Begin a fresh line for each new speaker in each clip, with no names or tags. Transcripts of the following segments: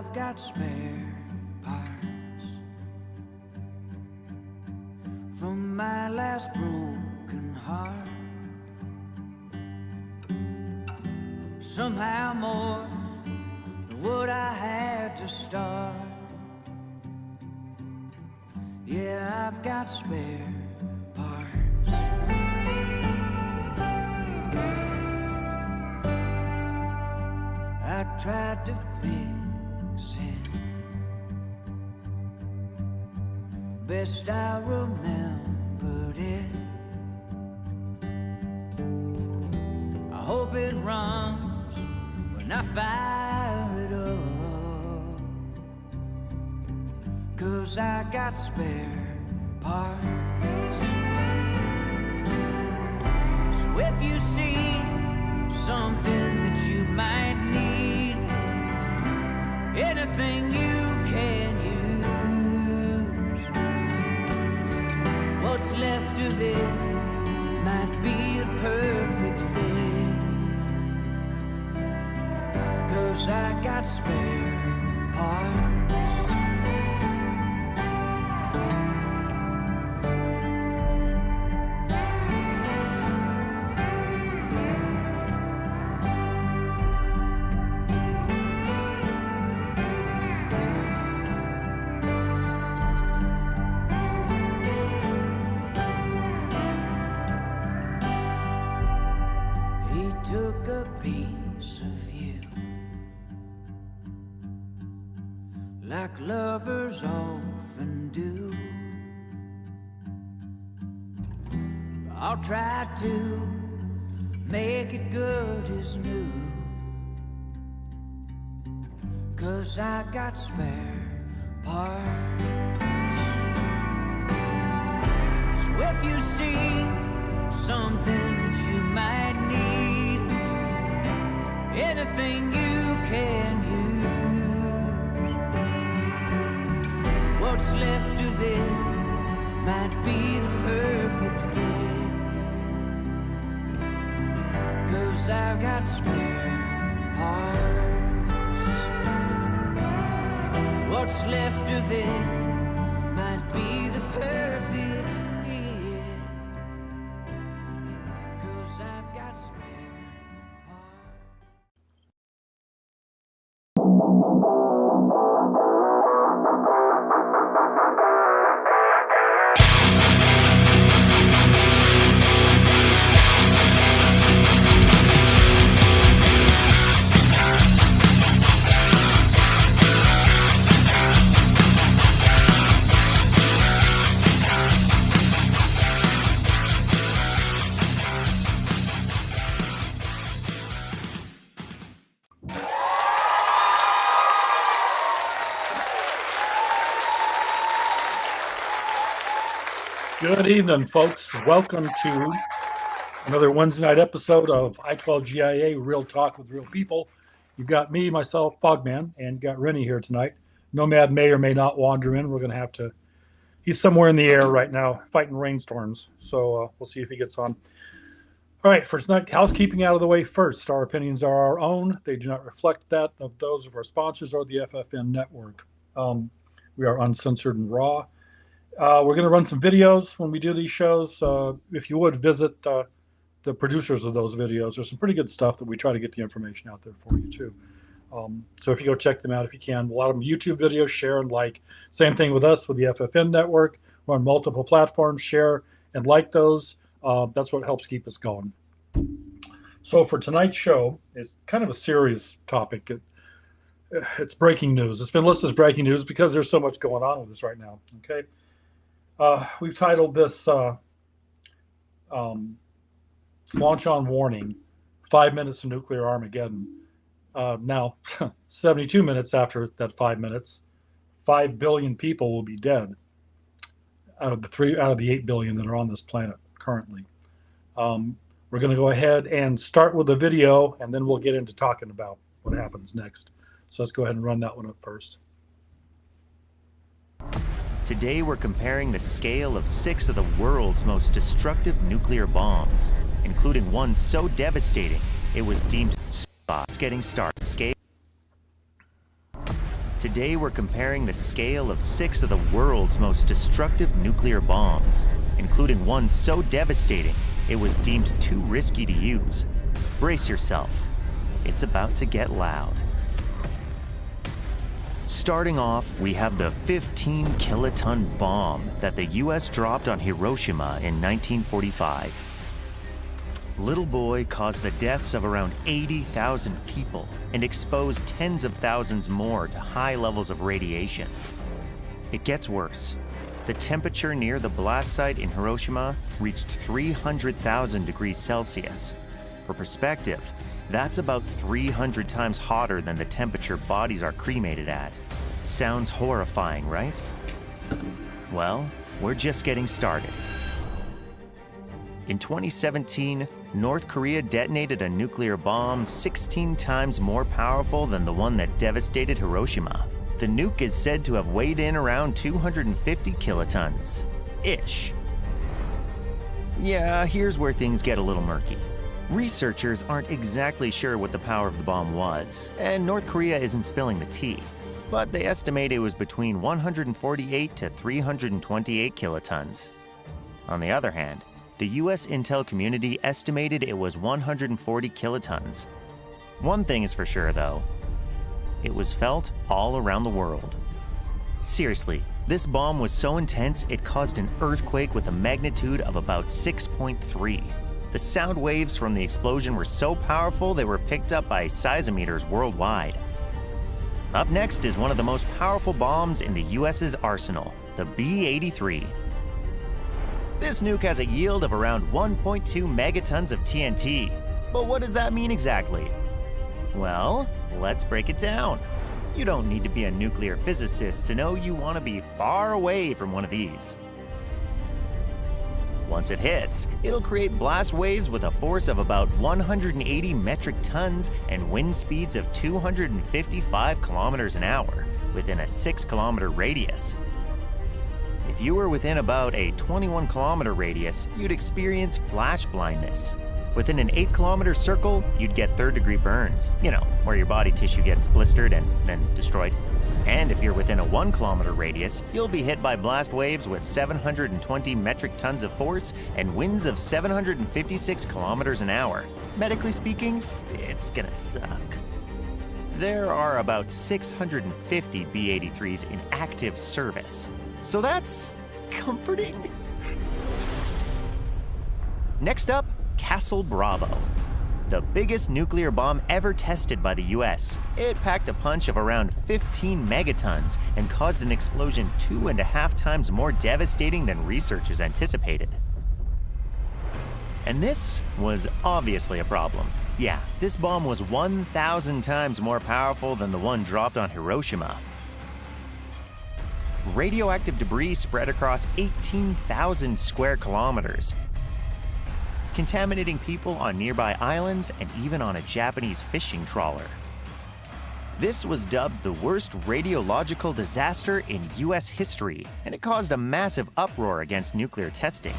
I've got spare parts from my last broken heart. Somehow more than what I had to start. Yeah, I've got spare parts. I tried to fix it best I remembered it. I hope it runs when I fire it up, 'cause I got spare parts. So if you see something that you might need, anything you can use, what's left of it might be a perfect fit, 'cause I got spare parts. Took a piece of you, like lovers often do. I'll try to make it good as new, 'cause I got spare parts. So if you see something that you might need, anything you can use, what's left of it might be the perfect fit, 'cause I've got spare parts. What's left of it might be the perfect fit, 'cause I've got spare.
Good evening, folks. Welcome to another Wednesday night episode of I-12GIA, Real Talk with Real People. You've got me, myself, Fogman, and you got Rennie here tonight. Nomad may or may not wander in. We're going to have to... He's somewhere in the air right now, fighting rainstorms, so we'll see if he gets on. All right, for tonight, housekeeping out of the way first. Our opinions are our own. They do not reflect that of those of our sponsors or the FFN network. We are uncensored and raw. We're going to run some videos when we do these shows. If you would, visit the producers of those videos. There's some pretty good stuff that we try to get the information out there for you, too. So if you go check them out, if you can. A lot of them YouTube videos, share and like. Same thing with us, with the FFN network. We're on multiple platforms. Share and like those. That's what helps keep us going. So for tonight's show, it's kind of a serious topic. It's breaking news. It's been listed as breaking news because there's so much going on with this right now, okay? We've titled this Launch on Warning, 5 minutes to Nuclear Armageddon. Now, 72 minutes after that 5 minutes, 5 billion people will be dead out of the 8 billion that are on this planet currently. We're going to go ahead and start with a video, and then we'll get into talking about what happens next. So let's go ahead and run that one up first.
Today we're comparing the scale of 6 of the world's most destructive nuclear bombs, including one so devastating it was deemed getting started. Today we're comparing the scale of 6 of the world's most destructive nuclear bombs, including one so devastating it was deemed too risky to use. Brace yourself. It's about to get loud. Starting off, we have the 15-kiloton bomb that the US dropped on Hiroshima in 1945. Little Boy caused the deaths of around 80,000 people and exposed tens of thousands more to high levels of radiation. It gets worse. The temperature near the blast site in Hiroshima reached 300,000 degrees Celsius. For perspective, that's about 300 times hotter than the temperature bodies are cremated at. Sounds horrifying, right? Well, we're just getting started. In 2017, North Korea detonated a nuclear bomb 16 times more powerful than the one that devastated Hiroshima. The nuke is said to have weighed in around 250 kilotons-ish. Yeah, here's where things get a little murky. Researchers aren't exactly sure what the power of the bomb was, and North Korea isn't spilling the tea. But they estimate it was between 148 to 328 kilotons. On the other hand, the US intel community estimated it was 140 kilotons. One thing is for sure, though. It was felt all around the world. Seriously, this bomb was so intense it caused an earthquake with a magnitude of about 6.3. The sound waves from the explosion were so powerful they were picked up by seismometers worldwide. Up next is one of the most powerful bombs in the US's arsenal, the B-83. This nuke has a yield of around 1.2 megatons of TNT. But what does that mean exactly? Well, let's break it down. You don't need to be a nuclear physicist to know you want to be far away from one of these. Once it hits, it'll create blast waves with a force of about 180 metric tons and wind speeds of 255 kilometers an hour within a 6-kilometer radius. If you were within about a 21-kilometer radius, you'd experience flash blindness. Within an 8-kilometer circle, you'd get third-degree burns, where your body tissue gets blistered and then destroyed. And if you're within a 1-kilometer radius, you'll be hit by blast waves with 720 metric tons of force and winds of 756 kilometers an hour. Medically speaking, it's gonna suck. There are about 650 B-83s in active service. So that's comforting. Next up, Castle Bravo, the biggest nuclear bomb ever tested by the US. It packed a punch of around 15 megatons and caused an explosion 2.5 times more devastating than researchers anticipated. And this was obviously a problem. Yeah, this bomb was 1,000 times more powerful than the one dropped on Hiroshima. Radioactive debris spread across 18,000 square kilometers, contaminating people on nearby islands and even on a Japanese fishing trawler. This was dubbed the worst radiological disaster in US history, and it caused a massive uproar against nuclear testing.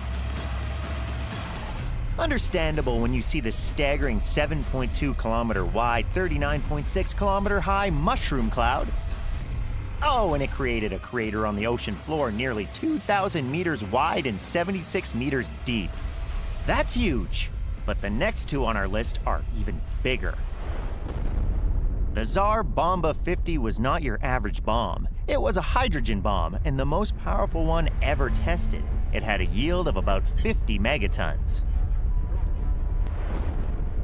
Understandable when you see the staggering 7.2 kilometer wide, 39.6 kilometer high mushroom cloud. Oh, and it created a crater on the ocean floor nearly 2,000 meters wide and 76 meters deep. That's huge, but the next two on our list are even bigger. The Tsar Bomba 50 was not your average bomb. It was a hydrogen bomb and the most powerful one ever tested. It had a yield of about 50 megatons.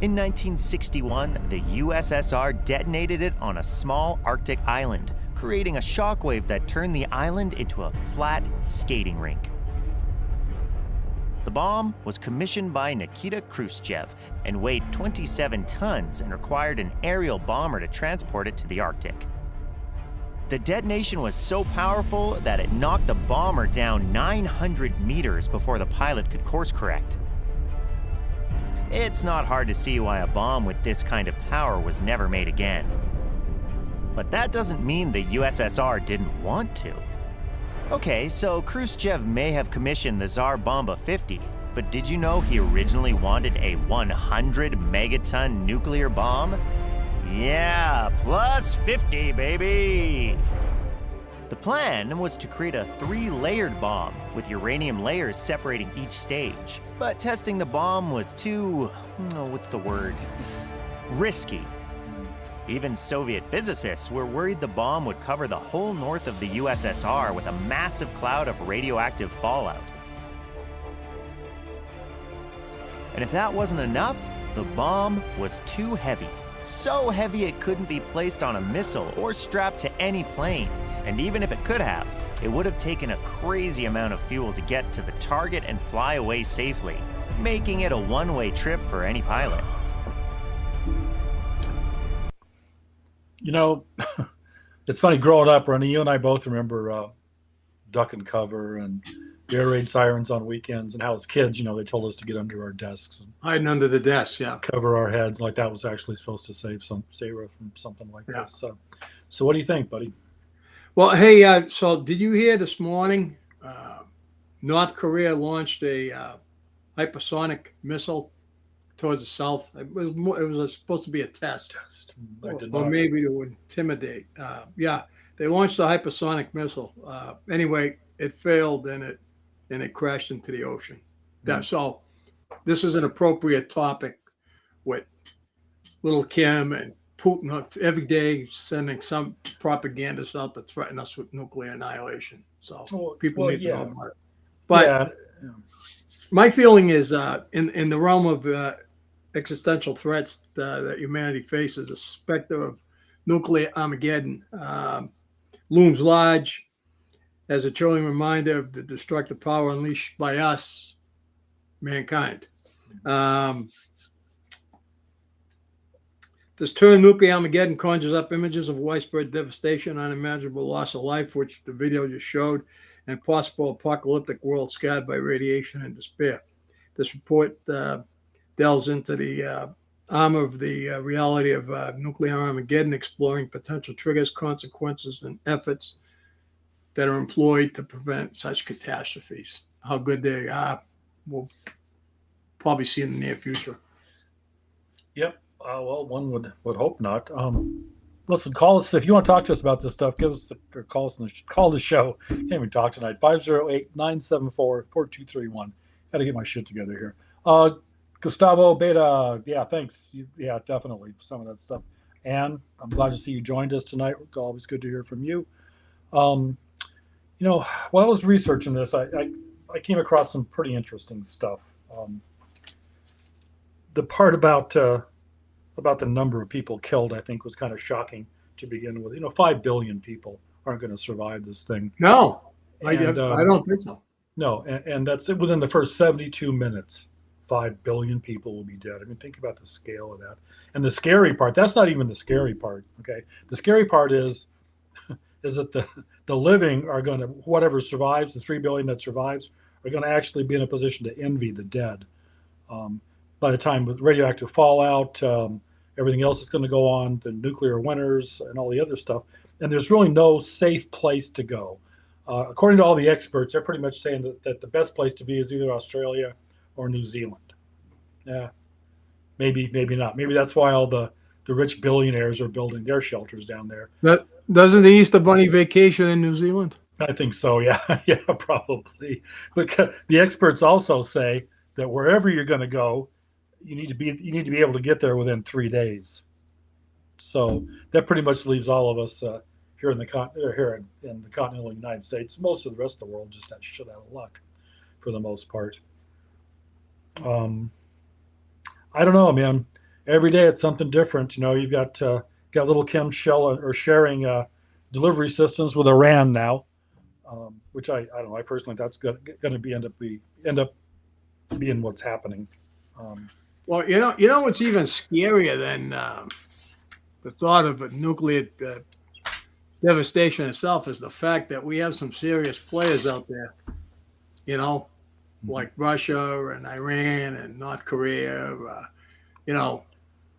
In 1961, the USSR detonated it on a small Arctic island, creating a shockwave that turned the island into a flat skating rink. The bomb was commissioned by Nikita Khrushchev and weighed 27 tons and required an aerial bomber to transport it to the Arctic. The detonation was so powerful that it knocked the bomber down 900 meters before the pilot could course correct. It's not hard to see why a bomb with this kind of power was never made again. But that doesn't mean the USSR didn't want to. Okay, so Khrushchev may have commissioned the Tsar Bomba 50, but did you know he originally wanted a 100 megaton nuclear bomb? Yeah, plus 50, baby! The plan was to create a 3-layered bomb, with uranium layers separating each stage. But testing the bomb was too, risky. Even Soviet physicists were worried the bomb would cover the whole north of the USSR with a massive cloud of radioactive fallout. And if that wasn't enough, the bomb was too heavy. So heavy it couldn't be placed on a missile or strapped to any plane. And even if it could have, it would have taken a crazy amount of fuel to get to the target and fly away safely, making it a one-way trip for any pilot.
You know, it's funny growing up, Ronnie, you and I both remember duck and cover and the air raid sirens on weekends, and how as kids, they told us to get under our desks and
Hiding under the desk, yeah.
cover our heads, like that was actually supposed to save us from something like
Yeah.
this. So what do you think, buddy?
Well, hey, so did you hear this morning North Korea launched a hypersonic missile towards the south? It was supposed to be a test.
I did
Or
not.
maybe to intimidate. Yeah, they launched a hypersonic missile. Anyway, it failed and it crashed into the ocean. Yeah, so this is an appropriate topic with little Kim and Putin every day sending some propagandist out to threaten us with nuclear annihilation. So people need to know about it. But my feeling is in the realm of existential threats that humanity faces, the specter of nuclear Armageddon looms large as a chilling reminder of the destructive power unleashed by us, mankind. This term nuclear Armageddon conjures up images of widespread devastation, unimaginable loss of life, which the video just showed, and possible apocalyptic world scarred by radiation and despair. This report delves into the armor of the reality of nuclear Armageddon, exploring potential triggers, consequences, and efforts that are employed to prevent such catastrophes. How good they are, we'll probably see in the near future.
Yep. Well, one would hope not. Listen, call us if you want to talk to us about this stuff. Give us or call us. Call the show. Can't even talk tonight. 508-974-4231. Got to get my shit together here. Gustavo Beta. Yeah, thanks. Yeah, definitely some of that stuff. And I'm glad to see you joined us tonight. It's always good to hear from you. While I was researching this, I came across some pretty interesting stuff. The part about the number of people killed, I think, was kind of shocking to begin with. 5 billion people aren't going to survive this thing.
No, I don't think so.
No, and that's it. Within the first 72 minutes, 5 billion people will be dead. I mean, think about the scale of that. And the scary part, that's not even the scary part, okay? The scary part is that the living are going to, whatever survives, the 3 billion that survives, are going to actually be in a position to envy the dead. By the time with radioactive fallout, everything else is going to go on, the nuclear winters and all the other stuff. And there's really no safe place to go. According to all the experts, they're pretty much saying that the best place to be is either Australia or New Zealand. Yeah, maybe not. Maybe that's why all the rich billionaires are building their shelters down there.
Doesn't the Easter Bunny vacation in New Zealand?
I think so, yeah. Yeah, probably. But the experts also say that wherever you're going to go, you need to be able to get there within 3 days. So that pretty much leaves all of us here in the continental United States. Most of the rest of the world just has shit out of luck, for the most part. I don't know, man. Every day it's something different. You've got little Kim sharing delivery systems with Iran now, which I don't know. I personally, that's going to end up being what's happening.
Well, you know what's even scarier than the thought of a nuclear devastation itself is the fact that we have some serious players out there, like Russia and Iran and North Korea,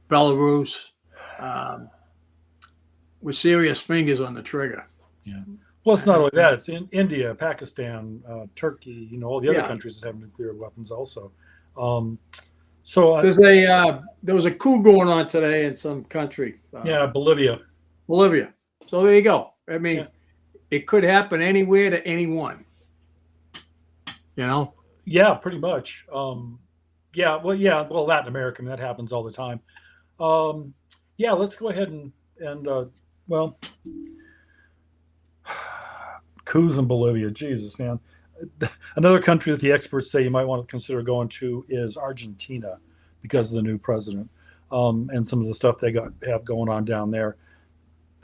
Belarus, with serious fingers on the trigger.
Yeah. Well, it's not only that. It's in India, Pakistan, Turkey, all the other countries that have nuclear weapons also. So
there was a coup going on today in some country.
Bolivia.
Bolivia. So there you go. I mean,
Yeah.
it could happen anywhere to anyone. You know?
Yeah, pretty much. Well, Latin America, I mean, that happens all the time. Let's go ahead and coups in Bolivia. Jesus, man. Another country that the experts say you might want to consider going to is Argentina because of the new president and some of the stuff they have going on down there.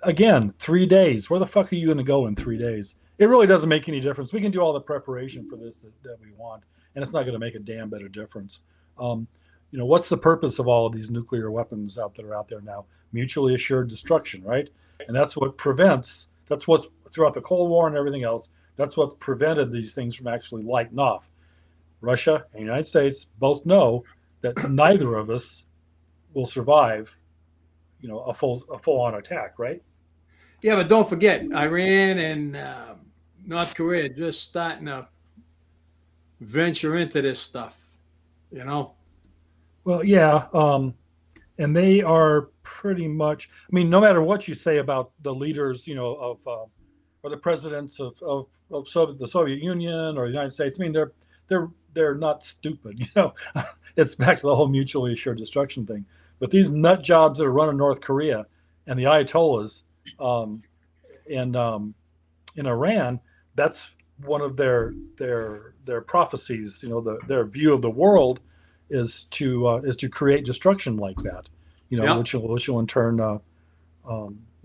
Again, 3 days. Where the fuck are you going to go in 3 days? It really doesn't make any difference. We can do all the preparation for this that we want, and it's not going to make a damn bit of difference. What's the purpose of all of these nuclear weapons that are out there now? Mutually assured destruction, right? And that's what's throughout the Cold War and everything else. That's what prevented these things from actually lighting off. Russia and the United States both know that neither of us will survive, a full-on attack, right?
Yeah, but don't forget, Iran and North Korea just starting to venture into this stuff,
Well, yeah, and they are pretty much. I mean, no matter what you say about the leaders, or the presidents of the Soviet Union or the United States, I mean, they're not stupid. It's back to the whole mutually assured destruction thing. But these nut jobs that are running North Korea and the Ayatollahs in Iran, that's one of their prophecies. Their view of the world is to create destruction like that. Which will in turn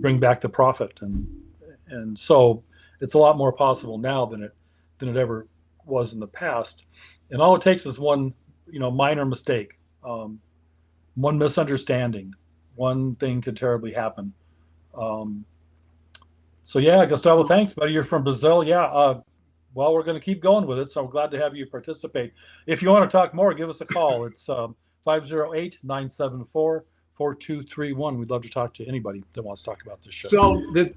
bring back the prophet, and so it's a lot more possible now than it ever was in the past. And all it takes is one minor mistake, one misunderstanding, one thing could terribly happen. Gustavo, thanks, buddy. You're from Brazil. Well, we're going to keep going with it, so I'm glad to have you participate. If you want to talk more, give us a call. It's 508-974-4231. We'd love to talk to anybody that wants to talk about this show.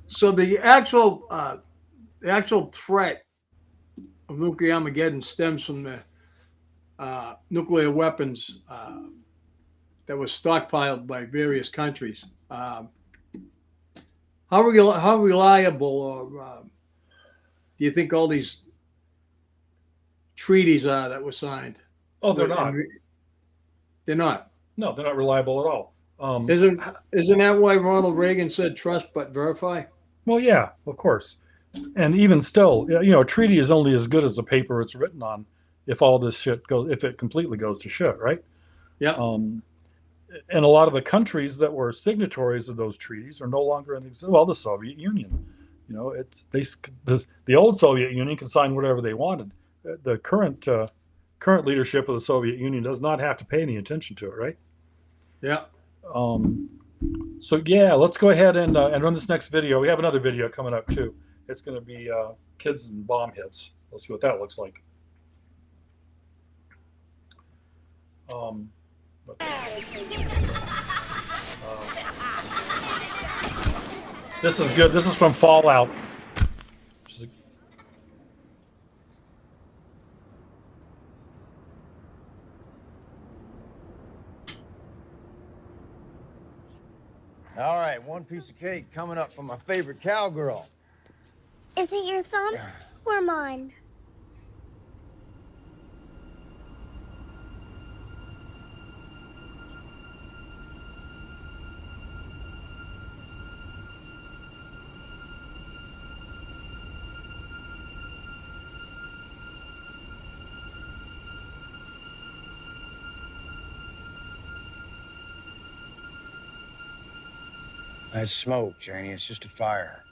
So the actual threat of nuclear Armageddon stems from the nuclear weapons that was stockpiled by various countries. How reliable or do you think all these treaties are that were signed?
Oh, they're not.
They're not.
No, they're not reliable at all.
Isn't that why Ronald Reagan said trust but verify?
Well, yeah, of course. And even still, a treaty is only as good as the paper it's written on. If all this shit if it completely goes to shit, right?
Yeah.
And a lot of the countries that were signatories of those treaties are no longer in existence. Well, the Soviet Union, the old Soviet Union can sign whatever they wanted. The current leadership of the Soviet Union does not have to pay any attention to it, right?
Yeah.
Let's go ahead and run this next video. We have another video coming up too. It's going to be kids and bomb hits. Let's see what that looks like. This is good. This is from Fallout.
All right, one piece of cake coming up from my favorite cowgirl.
Is it your thumb or mine?
That's smoke, Janie. It's just a fire.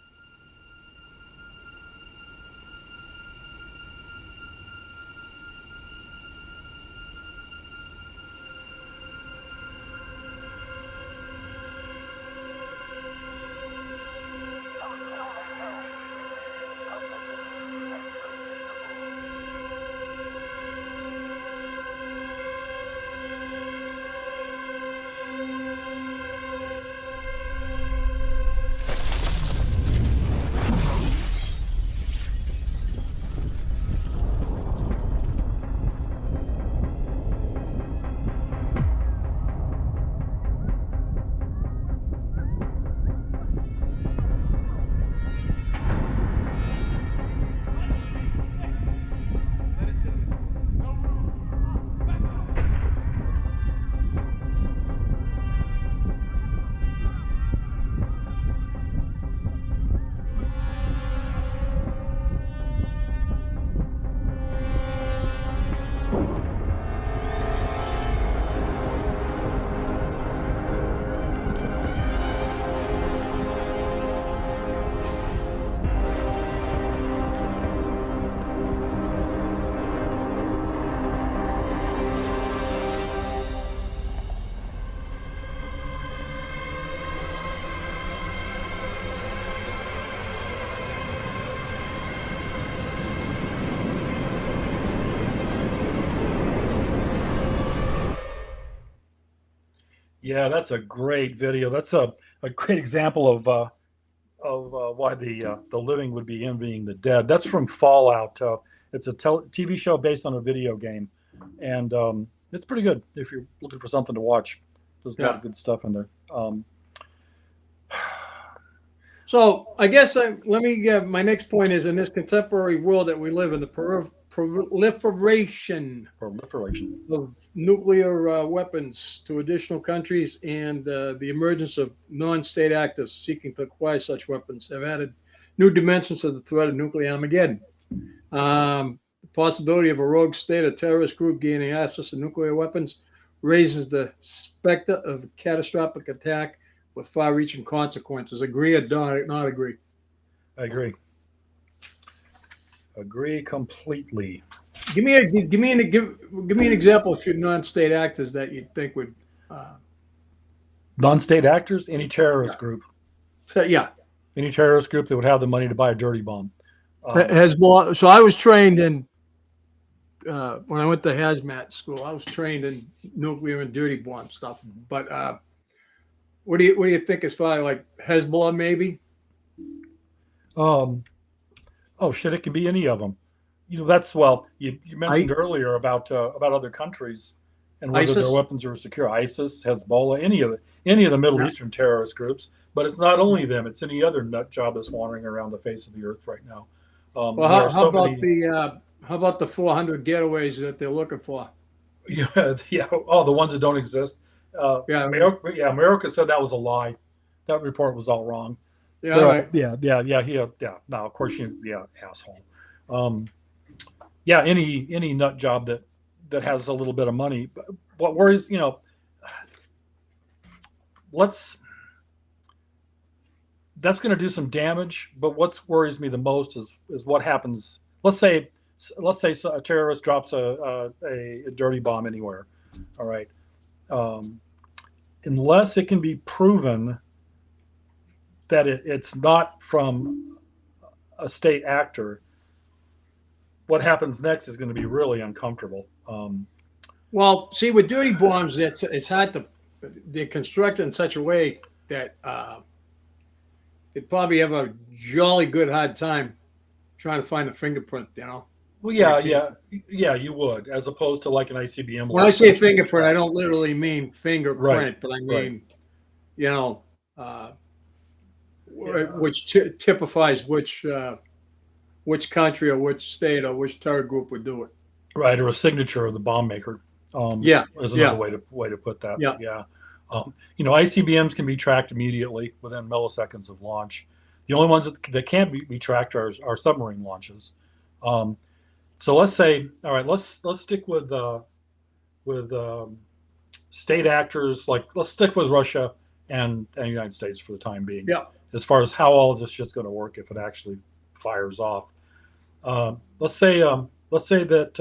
Yeah, that's a great video. That's a great example of why the living would be envying the dead. That's from Fallout. It's a TV show based on a video game, and it's pretty good if you're looking for something to watch. There's a lot of good stuff in there.
So I guess let me. My next point is in this contemporary world that we live in, the proliferation of nuclear weapons to additional countries and the emergence of non-state actors seeking to acquire such weapons have added new dimensions to the threat of nuclear Armageddon. The possibility of a rogue state or terrorist group gaining access to nuclear weapons raises the specter of a catastrophic attack with far-reaching consequences. Agree or not agree?
I agree. Agree completely.
Give me an example of your non-state actors that you think would.
Non-state actors, any terrorist group.
So yeah,
any terrorist group that would have the money to buy a dirty bomb.
Hezbollah. So I was trained in when I went to hazmat school. I was trained in nuclear and dirty bomb stuff. But what do you think as far as like Hezbollah maybe?
Oh shit! It could be any of them. You mentioned earlier about other countries and whether
ISIS?
their weapons are secure. ISIS, Hezbollah, any of the Middle Eastern terrorist groups. But it's not only them; it's any other nut job that's wandering around the face of the earth right now.
Well, how about the 400 getaways that they're looking for?
Yeah. Oh, the ones that don't exist. America said that was a lie. That report was all wrong.
Yeah, right.
Yeah. No, of course asshole. Any nut job that has a little bit of money. But what worries, that's going to do some damage. But what worries me the most is what happens. Let's say a terrorist drops a dirty bomb anywhere. All right. Unless it can be proven that it's not from a state actor, what happens next is going to be really uncomfortable.
Well, see, with dirty bombs, it's hard to. They're constructed in such a way that they'd probably have a jolly good hard time trying to find a fingerprint.
Well, yeah, you would, as opposed to like an ICBM.
When I say fingerprint, I don't literally mean fingerprint,
right,
but I mean, which typifies which country or which state or which terror group would do it.
Right, or a signature of the bomb maker. Is another way to put that. Yeah. ICBMs can be tracked immediately within milliseconds of launch. The only ones that can't be tracked are submarine launches. So let's say, all right, let's stick with state actors. Like, let's stick with Russia and the United States for the time being.
Yeah.
As far as how all of this shit's going to work if it actually fires off. Let's say that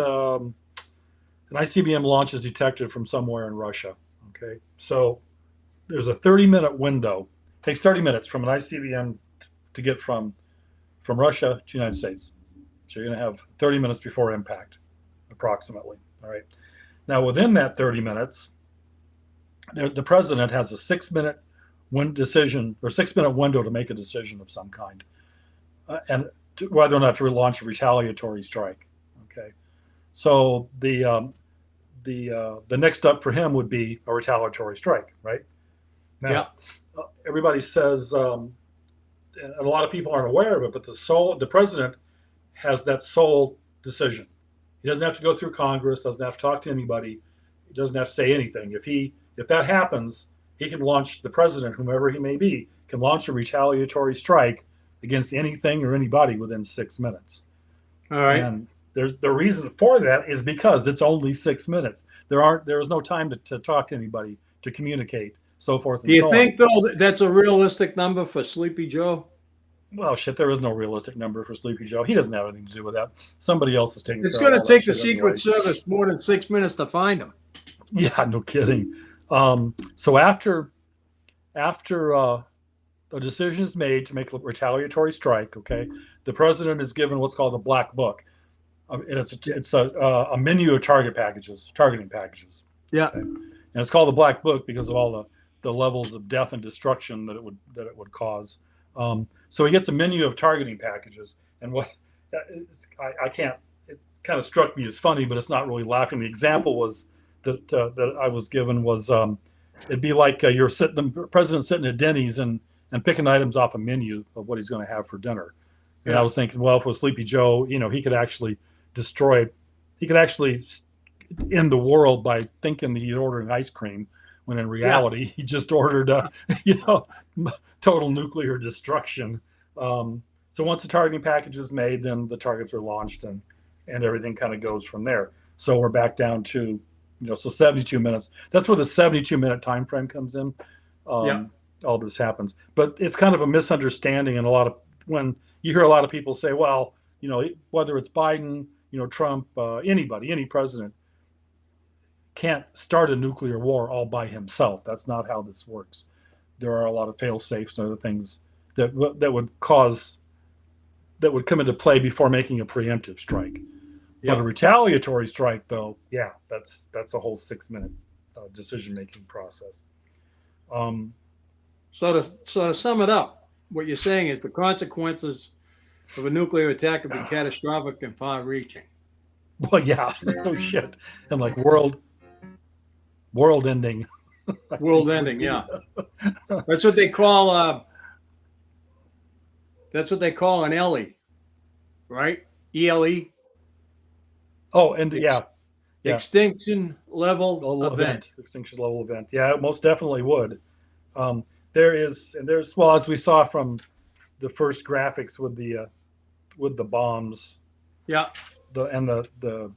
an ICBM launch is detected from somewhere in Russia. Okay, so there's a 30-minute window. It takes 30 minutes from an ICBM to get from Russia to the United States. So you're going to have 30 minutes before impact, approximately. All right. Now, within that 30 minutes, the president has a 6-minute window to make a decision of some kind, and whether or not to launch a retaliatory strike. Okay. So the next up for him would be a retaliatory strike, right? Now, everybody says, and a lot of people aren't aware of it, but the president has that sole decision. He doesn't have to go through Congress, doesn't have to talk to anybody, he doesn't have to say anything. If that happens, he can launch, the president, whomever he may be, can launch a retaliatory strike against anything or anybody within 6 minutes.
All right.
And the reason for that is because it's only 6 minutes. There is no time to talk to anybody, to communicate, so forth and so on.
Do you think, though, that's a realistic number for Sleepy Joe?
Well, shit, there is no realistic number for Sleepy Joe. He doesn't have anything to do with that. Somebody else is taking care of
It's
all
going
that
to take the
shit
Secret
anyway.
Service more than 6 minutes to find him.
Yeah, no kidding. So after a decision is made to make a retaliatory strike, okay, the president is given what's called a black book, and it's a menu of targeting packages.
Yeah.
Okay? And it's called the black book because of all the levels of death and destruction that it would cause. So he gets a menu of targeting packages, and I can't. It kind of struck me as funny, but it's not really laughing. The example was that I was given was it'd be like the president sitting at Denny's and picking items off a menu of what he's going to have for dinner. And I was thinking, well, if it was Sleepy Joe, he could actually end the world by thinking that he's ordering ice cream, when in reality he just ordered total nuclear destruction. So once the targeting package is made, then the targets are launched and everything kind of goes from there. So we're back down to, so 72 minutes. That's where the 72-minute time frame comes in. All this happens. But it's kind of a misunderstanding, and when you hear a lot of people say, well, whether it's Biden, Trump, anybody, any president can't start a nuclear war all by himself. That's not how this works. There are a lot of fail safes and other things that would come into play before making a preemptive strike. But a retaliatory strike, though, that's a whole 6-minute decision-making process.
So to sum it up, what you're saying is the consequences of a nuclear attack have been catastrophic and far-reaching.
Well, yeah, no shit, and like world-ending.
World-ending, yeah. That's what they call. That's what they call an ELE, right? ELE.
Oh, and
extinction level event.
Extinction level event. Yeah, it most definitely would. There's as we saw from the first graphics with the bombs. Yeah. The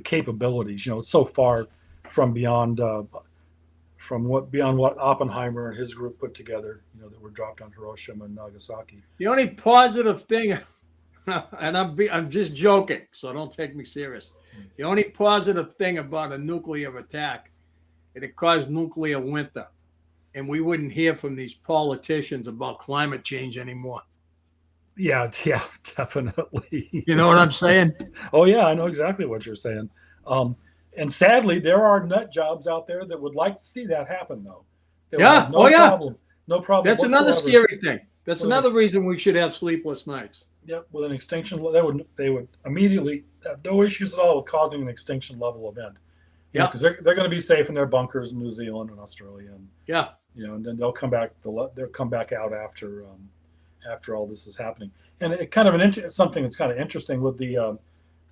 capabilities, it's so far from beyond what Oppenheimer and his group put together, that were dropped on Hiroshima and Nagasaki.
The only positive thing, and I'm just joking, so don't take me serious. The only positive thing about a nuclear attack, it caused nuclear winter, and we wouldn't hear from these politicians about climate change anymore.
Yeah, definitely.
You know what I'm saying?
Oh yeah, I know exactly what you're saying. And sadly, there are nut jobs out there that would like to see that happen, though. Problem. No problem.
That's another scary thing. That's another reason we should have sleepless nights.
Yep, with an extinction, they would immediately have no issues at all with causing an extinction level event. Yeah, because they're going to be safe in their bunkers in New Zealand and Australia, and and then they'll come back. They'll come back out after all this is happening. And it kind of something that's kind of interesting with the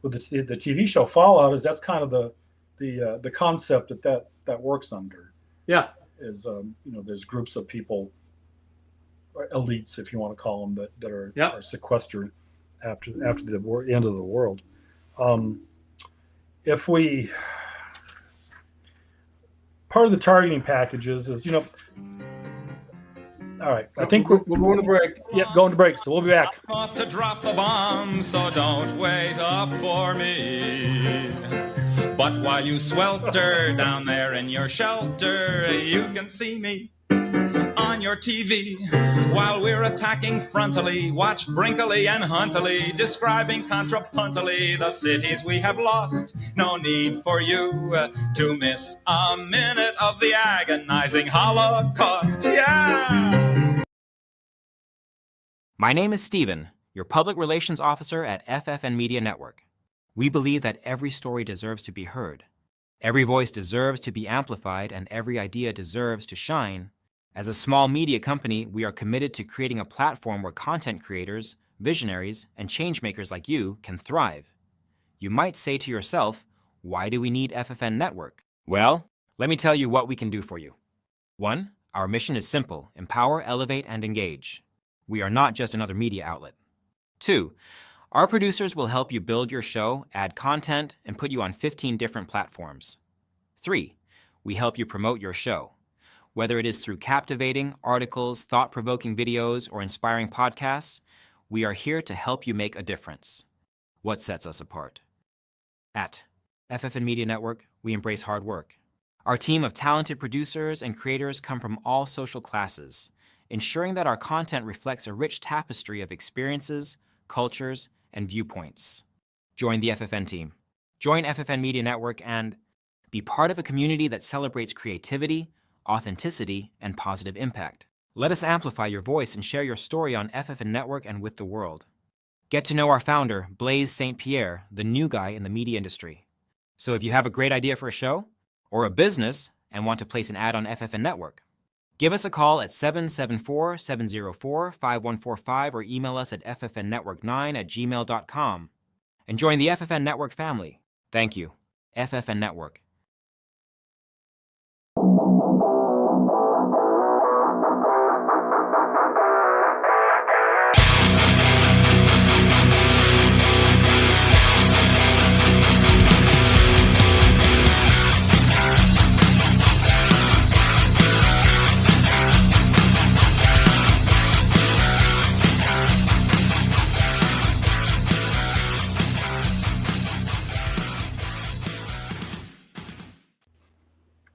TV show Fallout is that's kind of the concept that works under. Yeah, is there's groups of people, elites, if you want to call them, that are sequestered after the end of the world. Part of the targeting packages is all right, I think we're
going to break.
Yep, going to break, so we'll be back.
I'm off to drop the bomb, so don't wait up for me. But while you swelter down there in your shelter, you can see me on your TV. While we're attacking frontally, watch Brinkley and Huntley describing contrapuntally the cities we have lost. No need for you to miss a minute of the agonizing Holocaust. Yeah!
My name is Steven, your public relations officer at FFN Media Network. We believe that every story deserves to be heard. Every voice deserves to be amplified, and every idea deserves to shine. As a small media company, we are committed to creating a platform where content creators, visionaries, and changemakers like you can thrive. You might say to yourself, why do we need FFN Network? Well, let me tell you what we can do for you. 1, our mission is simple: empower, elevate, and engage. We are not just another media outlet. 2, our producers will help you build your show, add content, and put you on 15 different platforms. 3, we help you promote your show. Whether it is through captivating articles, thought-provoking videos, or inspiring podcasts, we are here to help you make a difference. What sets us apart? At FFN Media Network, we embrace hard work. Our team of talented producers and creators come from all social classes, ensuring that our content reflects a rich tapestry of experiences, cultures, and viewpoints. Join the FFN team. Join FFN Media Network and be part of a community that celebrates creativity, authenticity, and positive impact. Let us amplify your voice and share your story on FFN Network and with the world. Get to know our founder, Blaise St. Pierre, the new guy in the media industry. So if you have a great idea for a show or a business and want to place an ad on FFN Network, give us a call at 774-704-5145 or email us at ffnnetwork9@gmail.com and join the FFN Network family. Thank you. FFN Network.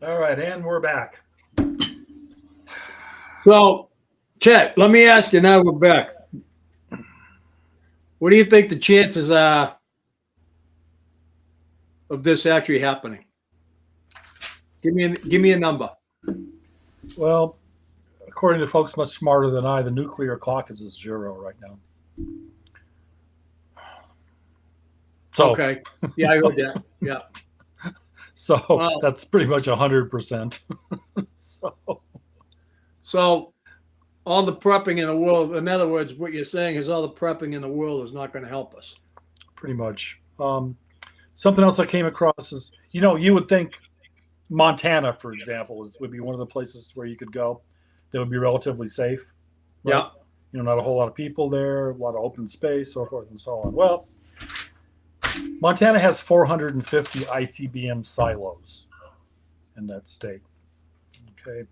All right, and we're back.
So, Chet, let me ask you now, we're back. What do you think the chances are of this actually happening? Give me a number.
Well, according to folks much smarter than I, the nuclear clock is at 0 right now. So,
Okay. Yeah, I heard that. Yeah.
So
Well,
that's pretty much 100%.
So all the prepping in the world, in other words, what you're saying is all the prepping in the world is not going to help us.
Pretty much. Something else I came across is, you would think Montana, for example, would be one of the places where you could go that would be relatively safe. Right?
Yeah.
Not a whole lot of people there, a lot of open space, so forth and so on. Well, Montana has 450 ICBM silos in that state. Okay.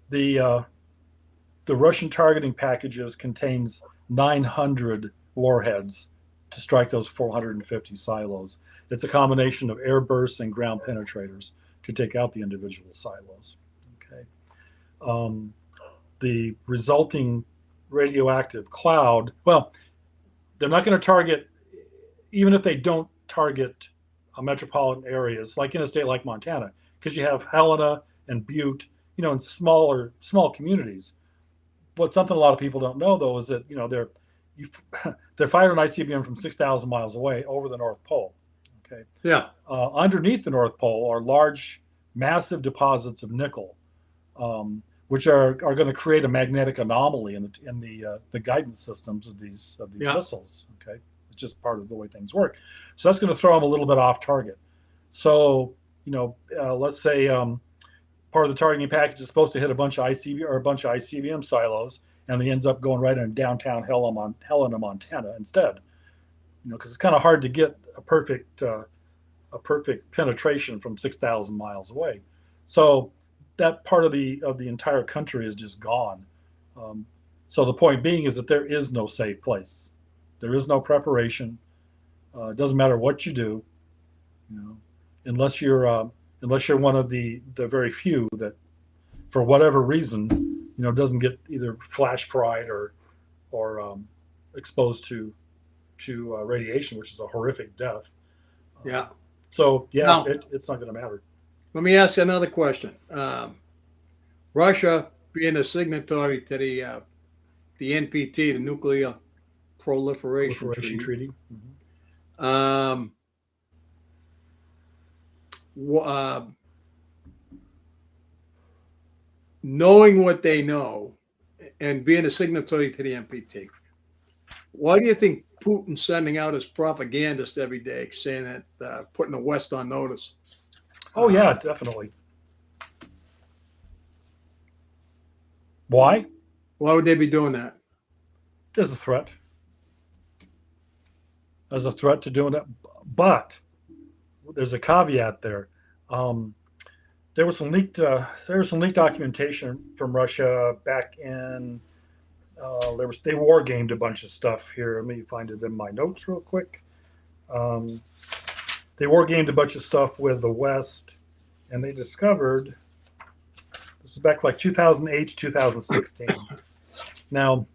The Russian targeting packages contains 900 warheads to strike those 450 silos. It's a combination of air bursts and ground penetrators to take out the individual silos. Okay. The resulting radioactive cloud, well, they're not going to target, even if they don't target metropolitan areas, like in a state like Montana, because you have Helena and Butte, in small communities. But something a lot of people don't know, though, is that they're firing an ICBM from 6,000 miles away over the North Pole. Okay.
Yeah.
Underneath the North Pole are large, massive deposits of nickel, which are going to create a magnetic anomaly in the guidance systems of these missiles. Okay, it's just part of the way things work. So that's going to throw them a little bit off target. So let's say part of the targeting package is supposed to hit a bunch of ICBM silos, and he ends up going right in downtown Helena, Montana instead. Because it's kind of hard to get a perfect penetration from 6,000 miles away. So that part of the entire country is just gone. So the point being is that there is no safe place. There is no preparation. It doesn't matter what you do, unless you're one of the very few that, for whatever reason, doesn't get either flash fried or exposed to radiation, which is a horrific death.
Yeah.
So yeah,
Now,
it's not going to matter.
let me ask you another question. Russia being a signatory to the NPT, the Nuclear Proliferation Treaty. Knowing what they know and being a signatory to the NPT, why do you think Putin's sending out his propagandists every day saying that, putting the West on notice?
Oh yeah, definitely. Why?
Why would they be doing that?
There's a threat. There's a threat to doing it, but there's a caveat there. There was some leaked documentation from Russia back in. They war gamed a bunch of stuff here. Let me find it in my notes real quick. They war gamed a bunch of stuff with the West, and they discovered this is back like 2008 to 2016. Now,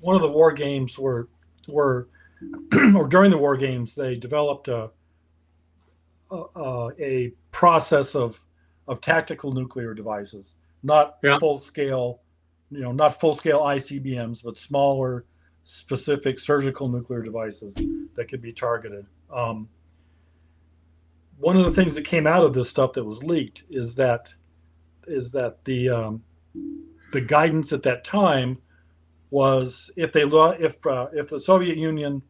one of the war games were or during the war games, they developed a a process of tactical nuclear devices, not
Yeah.
full scale, not full scale ICBMs, but smaller, specific surgical nuclear devices that could be targeted. One of the things that came out of this stuff that was leaked is that the guidance at that time was if the Soviet Union,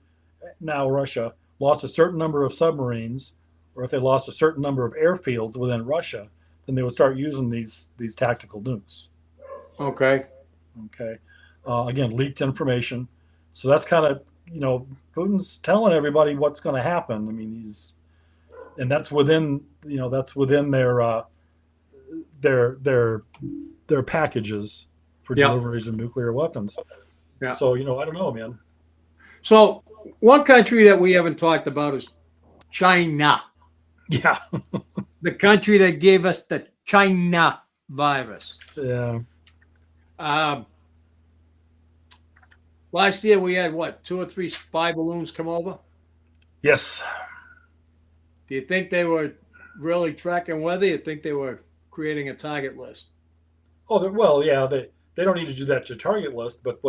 now Russia, lost a certain number of submarines, or if they lost a certain number of airfields within Russia, then they would start using these tactical nukes.
Okay.
Okay, again, leaked information. So that's kind of Putin's telling everybody what's going to happen. I mean, and that's within their packages for deliveries of nuclear weapons.
Yeah.
So I don't know, man.
So one country that we haven't talked about is China.
Yeah.
The country that gave us the China virus.
Yeah.
Last year we had 2 or 3 spy balloons come over.
Yes.
Do you think they were really tracking weather? You think they were creating a target list?
Oh, well, yeah. They don't need to do that to target list, but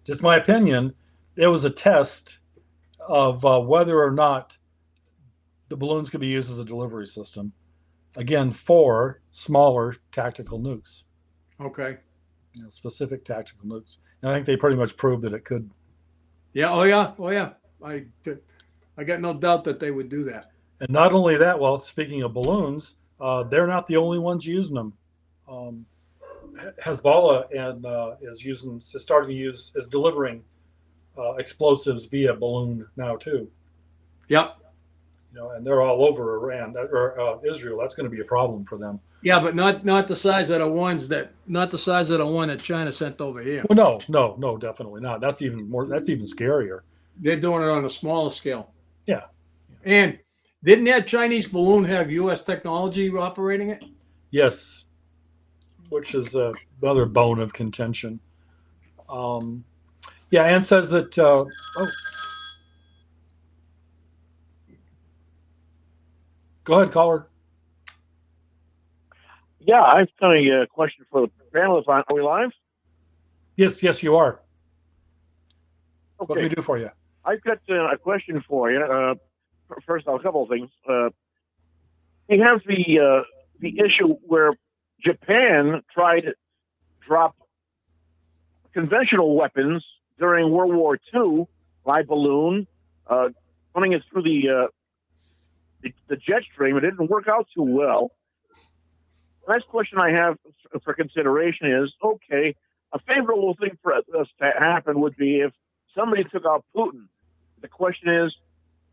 just my opinion, it was a test of whether or not the balloons could be used as a delivery system. Again, for smaller tactical nukes.
Okay.
Specific tactical nukes. And I think they pretty much proved that it could.
Yeah. Oh, yeah. I got no doubt that they would do that.
And not only that, well, speaking of balloons, they're not the only ones using them. Hezbollah is delivering explosives via balloon now too.
Yep.
And they're all over Iran or Israel. That's going to be a problem for them.
Yeah, but not the size of the ones not the size of the one that China sent over here.
Well, no, definitely not. That's even scarier.
They're doing it on a smaller scale.
Yeah.
And didn't that Chinese balloon have U.S. technology operating it?
Yes. Which is another bone of contention. Yeah, Ann says that. Go ahead, caller.
Yeah, I've got a question for the panelists. Are we live?
Yes, you are.
Okay.
What can we do for you?
I've got a question for you. First off, a couple of things. We have the issue where Japan tried to drop conventional weapons during World War II by balloon, running it through the jet stream. It didn't work out too well. The next question I have for consideration is, okay, a favorable thing for us to happen would be if somebody took out Putin. The question is,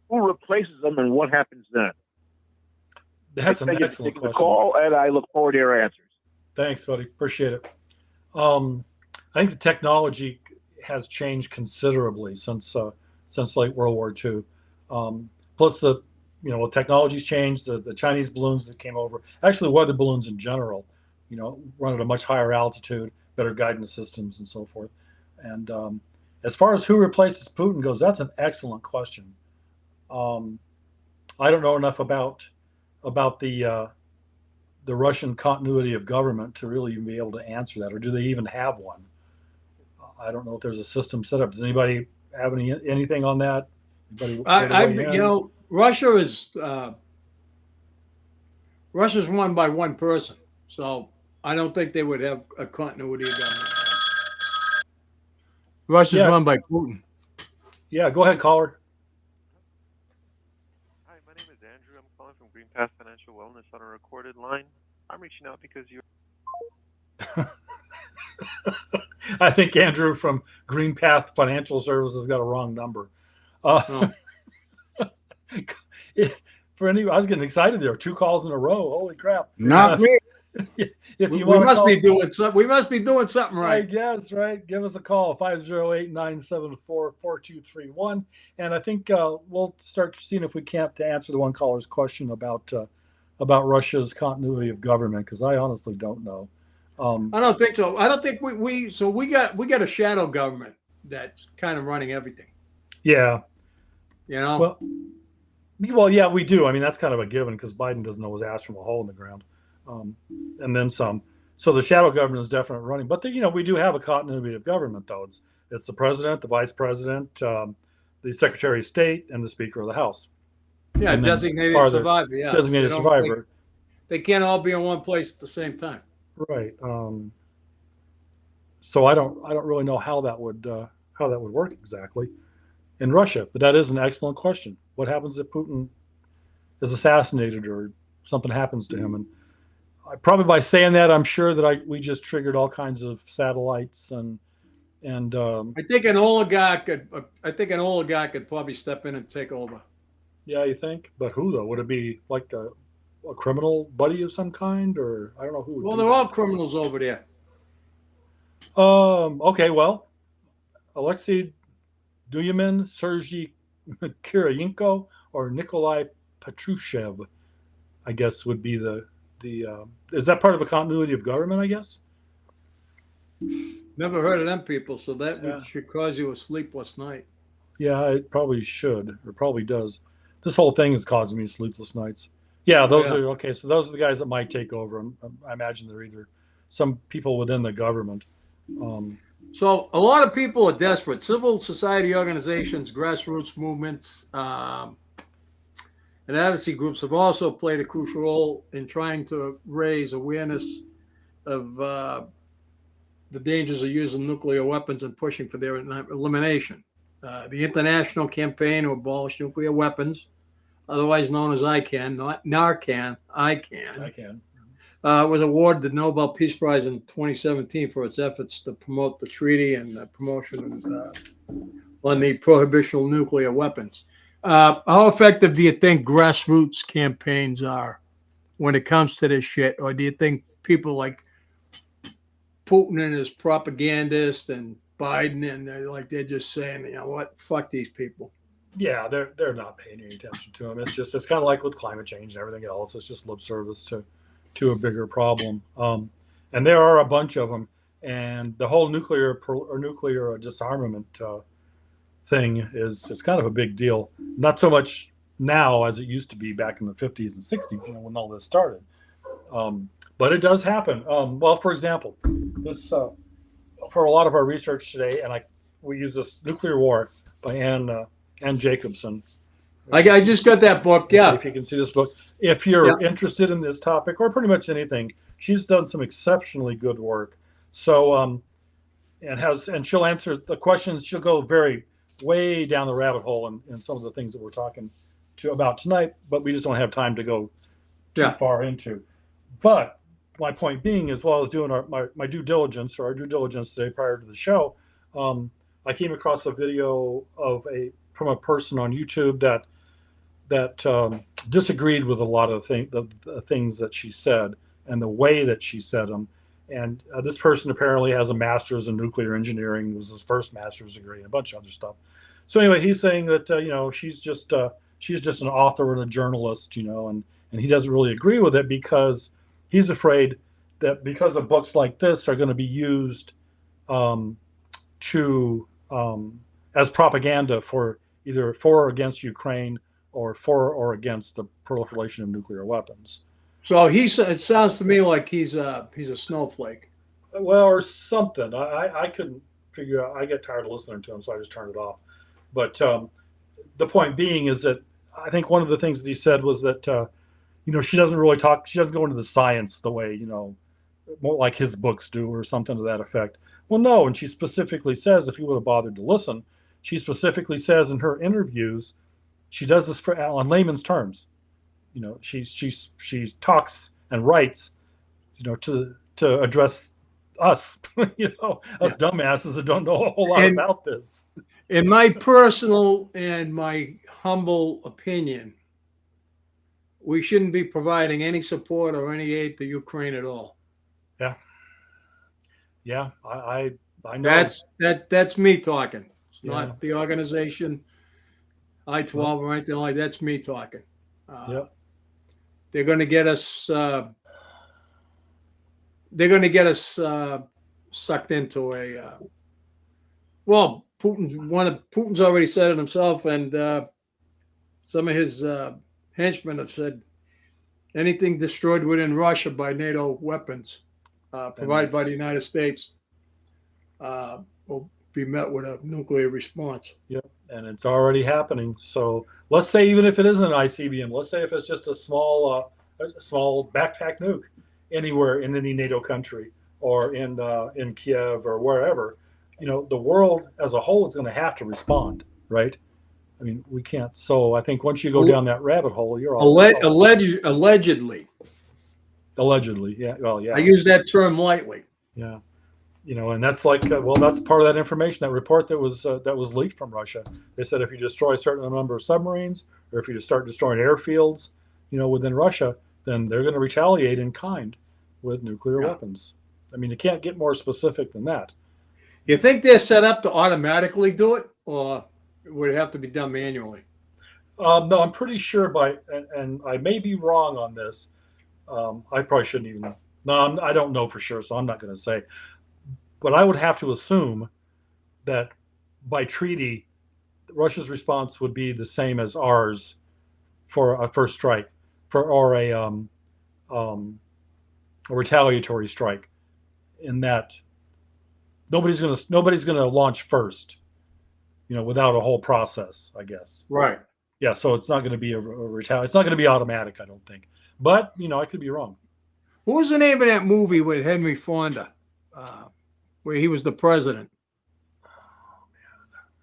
who replaces them and what happens then?
That's an excellent question.
Call, and I look forward to your answers.
Thanks, buddy. Appreciate it. I think the technology has changed considerably since late World War II. Plus the technology's changed. The Chinese balloons that came over, actually weather balloons in general, run at a much higher altitude, better guidance systems, and so forth. And as far as who replaces Putin goes, that's an excellent question. I don't know enough about the Russian continuity of government to really even be able to answer that, or do they even have one? I don't know if there's a system set up. Does anybody have anything on that?
Russia's run by one person, so I don't think they would have a continuity of government. Russia's run by Putin.
Yeah, go ahead, caller.
Hi, my name is Andrew. I'm calling from Green Path Financial Wellness on a recorded line. I'm reaching out because you.
I think Andrew from Green Path Financial Services got a wrong number. For any, I was getting excited there. 2 calls in a row. Holy crap!
Not me.
If you
we must be doing something. We must be doing something right.
I guess, right? Give us a call, 508-974-4231. And I think we'll start seeing if we can't answer the one caller's question about Russia's continuity of government, because I honestly don't know.
I don't think so. I don't think we got a shadow government that's kind of running everything.
Yeah.
Well,
Well, yeah, we do. I mean, that's kind of a given because Biden doesn't know his ass from a hole in the ground, and then some. So the shadow government is definitely running. But we do have a continuity of government, though. It's the president, the vice president, the secretary of state, and the speaker of the House.
Yeah,
And then
designated survivor. Yeah,
designated survivor.
They can't all be in one place at the same time.
Right. So I don't really know how that would work exactly in Russia. But that is an excellent question. What happens if Putin is assassinated or something happens to him? And probably by saying that, I'm sure that we just triggered all kinds of satellites and.
I think an oligarch could probably step in and take over.
Yeah, you think? But who though? Would it be like a criminal buddy of some kind, or I don't know who?
Well, they're all criminals over there.
Okay. Well, Alexei Duymin, Sergei Kiriyenko, or Nikolai Patrushev, I guess would be the. Is that part of a continuity of government? I guess.
Never heard of them people, so that should cause you a sleepless night.
Yeah, it probably should, or probably does. This whole thing is causing me sleepless nights. Yeah, those are okay. So those are the guys that might take over. I imagine they're either some people within the government.
So a lot of people are desperate. Civil society organizations, grassroots movements, and advocacy groups have also played a crucial role in trying to raise awareness of the dangers of using nuclear weapons and pushing for their elimination. The International Campaign to Abolish Nuclear Weapons, otherwise known as ICAN, not Narcan, ICAN, was awarded the Nobel Peace Prize in 2017 for its efforts to promote the treaty and the promotion on the prohibition of nuclear weapons. How effective do you think grassroots campaigns are when it comes to this shit? Or do you think people like Putin and his propagandists and Biden and they're just saying, you know what, fuck these people?
Yeah, they're not paying any attention to them. It's kind of like with climate change and everything else. It's just lip service to a bigger problem. And there are a bunch of them. And the whole nuclear disarmament thing is kind of a big deal. Not so much now as it used to be back in the 50s and 60s, when all this started. But it does happen. Well, for example, this for a lot of our research today, and we use this Nuclear War by Ann Jacobson.
I just got that book. Yeah,
if you can see this book, if you're interested in this topic or pretty much anything, she's done some exceptionally good work. So, and she'll answer the questions. She'll go way down the rabbit hole in some of the things that we're talking about tonight, but we just don't have time to go too far into. But my point being, as well as doing my due diligence or our due diligence today prior to the show, I came across a video from a person on YouTube that disagreed with a lot of the things that she said and the way that she said them. And this person apparently has a master's in nuclear engineering. It was his first master's degree and a bunch of other stuff. So anyway, he's saying that she's just an author and a journalist, and he doesn't really agree with it because he's afraid that because of books like this are going to be used as propaganda for either for or against Ukraine or for or against the proliferation of nuclear weapons.
So it sounds to me like he's a snowflake.
Well, or something. I couldn't figure out. I get tired of listening to him, so I just turned it off. But the point being is that I think one of the things that he said was that she doesn't really talk. She doesn't go into the science the way more like his books do, or something to that effect. Well, no, and she specifically says, if you would have bothered to listen, she specifically says in her interviews, she does this on layman's terms. She talks and writes, to address us, us dumbasses that don't know a whole lot about this.
In my personal and my humble opinion, we shouldn't be providing any support or any aid to Ukraine at all.
Yeah, I know.
That's me talking. It's not the organization I-12 or anything like that. That's me talking. They're going to get us. They're going to get us sucked into a. Putin's already said it himself, and some of his henchmen have said anything destroyed within Russia by NATO weapons provided by the United States will be met with a nuclear response.
Yep, and it's already happening. So let's say even if it isn't an ICBM, let's say if it's just a small backpack nuke anywhere in any NATO country or in Kiev or wherever, the world as a whole is going to have to respond, right? I mean, we can't. So I think once you go down that rabbit hole, you're all
allegedly.
Allegedly, yeah. Well, yeah.
I use that term lightly.
Yeah. And that's like, that's part of that information, that report that was leaked from Russia. They said if you destroy a certain number of submarines, or if you just start destroying airfields, within Russia, then they're going to retaliate in kind with nuclear weapons. I mean, you can't get more specific than that.
You think they're set up to automatically do it, or would it have to be done manually?
No, I'm pretty sure and I may be wrong on this. I probably shouldn't even. No, I don't know for sure, so I'm not going to say. But I would have to assume that by treaty, Russia's response would be the same as ours for a first strike, or a retaliatory strike. In that, nobody's gonna launch first, without a whole process, I guess.
Right.
Yeah. So it's not going to be a retaliation. It's not going to be automatic, I don't think. But I could be wrong.
What was the name of that movie with Henry Fonda? Where he was the president.